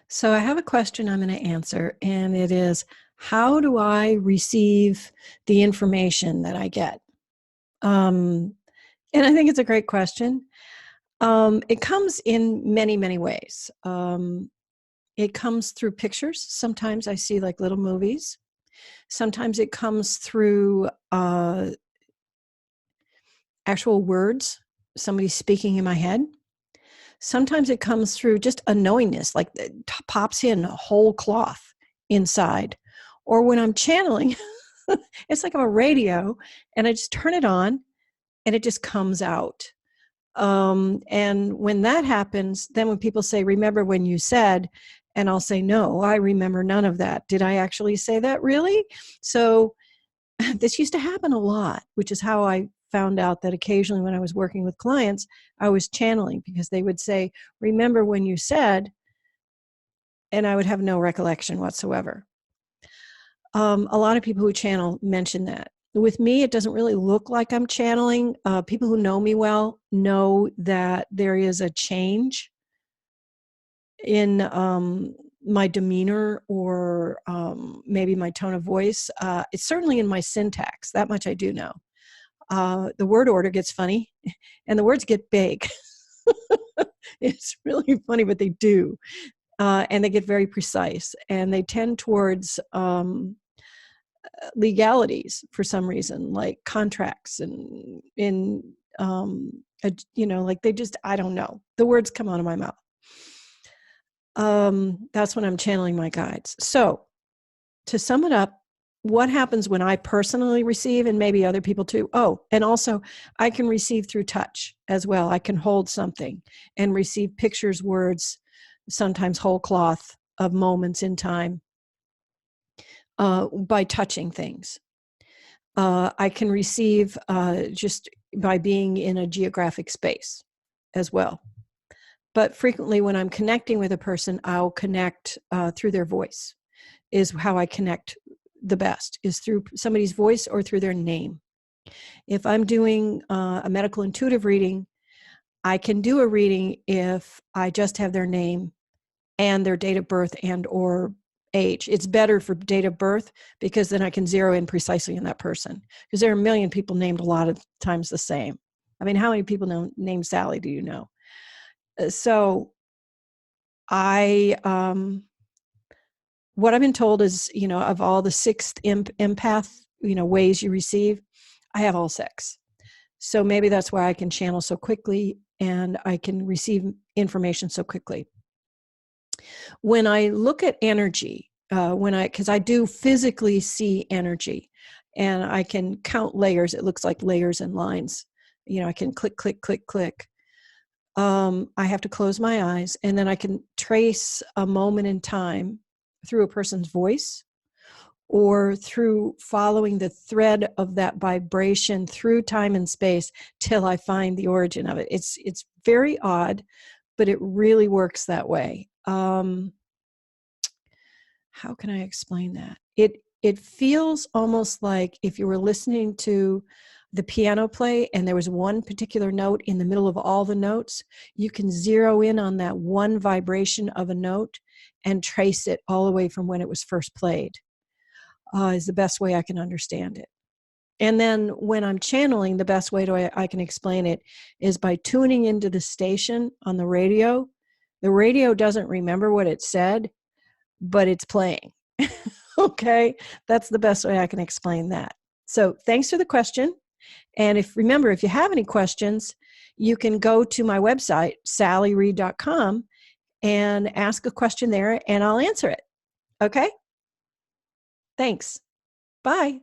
So I have a question I'm going to answer, and it is, how do I receive the information that I get? Um, and I think it's a great question. It comes in many, many ways. It comes through pictures. Sometimes I see like little movies. Sometimes it comes through actual words, somebody speaking in my head. Sometimes it comes through just a knowingness, like it pops in a whole cloth inside. Or when I'm channeling, it's like I'm a radio and I just turn it on and it just comes out. And when that happens, then when people say, remember when you said, and I'll say, no, I remember none of that. Did I actually say that? Really? So this used to happen a lot, which is how I found out that occasionally when I was working with clients, I was channeling because they would say, remember when you said, and I would have no recollection whatsoever. A lot of people who channel mention that. With me, it doesn't really look like I'm channeling. People who know me well know that there is a change in my demeanor or maybe my tone of voice. It's certainly in my syntax. That much I do know. The word order gets funny and the words get big. It's really funny, but they do. And they get very precise and they tend towards legalities for some reason, like contracts and like they just, I don't know. The words come out of my mouth. That's when I'm channeling my guides. So to sum it up, what happens when I personally receive, and maybe other people too? Oh, and also I can receive through touch as well. I can hold something and receive pictures, words, sometimes whole cloth of moments in time by touching things. I can receive just by being in a geographic space as well. But frequently when I'm connecting with a person, I'll connect through their voice, is how I connect the best, is through somebody's voice or through their name. If I'm doing a medical intuitive reading, I can do a reading if I just have their name and their date of birth and or age. It's better for date of birth because then I can zero in precisely on that person, because there are a million people named a lot of times the same. I mean, how many people named Sally do you know? So I what I've been told is, of all the sixth empath, ways you receive, I have all six. So maybe that's why I can channel so quickly and I can receive information so quickly. When I look at energy, because I do physically see energy and I can count layers, it looks like layers and lines. I can click, click, click, click. I have to close my eyes and then I can trace a moment in time through a person's voice or through following the thread of that vibration through time and space till I find the origin of it. It's very odd, but it really works that way. How can I explain that? It feels almost like if you were listening to the piano play and there was one particular note in the middle of all the notes, you can zero in on that one vibration of a note and trace it all the way from when it was first played, is the best way I can understand it. And then when I'm channeling, the best way I can explain it is by tuning into the station on the radio. The radio doesn't remember what it said, but it's playing. Okay, that's the best way I can explain that. So thanks for the question. And if you have any questions, you can go to my website, sallyreid.com, and ask a question there and I'll answer it. Okay? Thanks. Bye.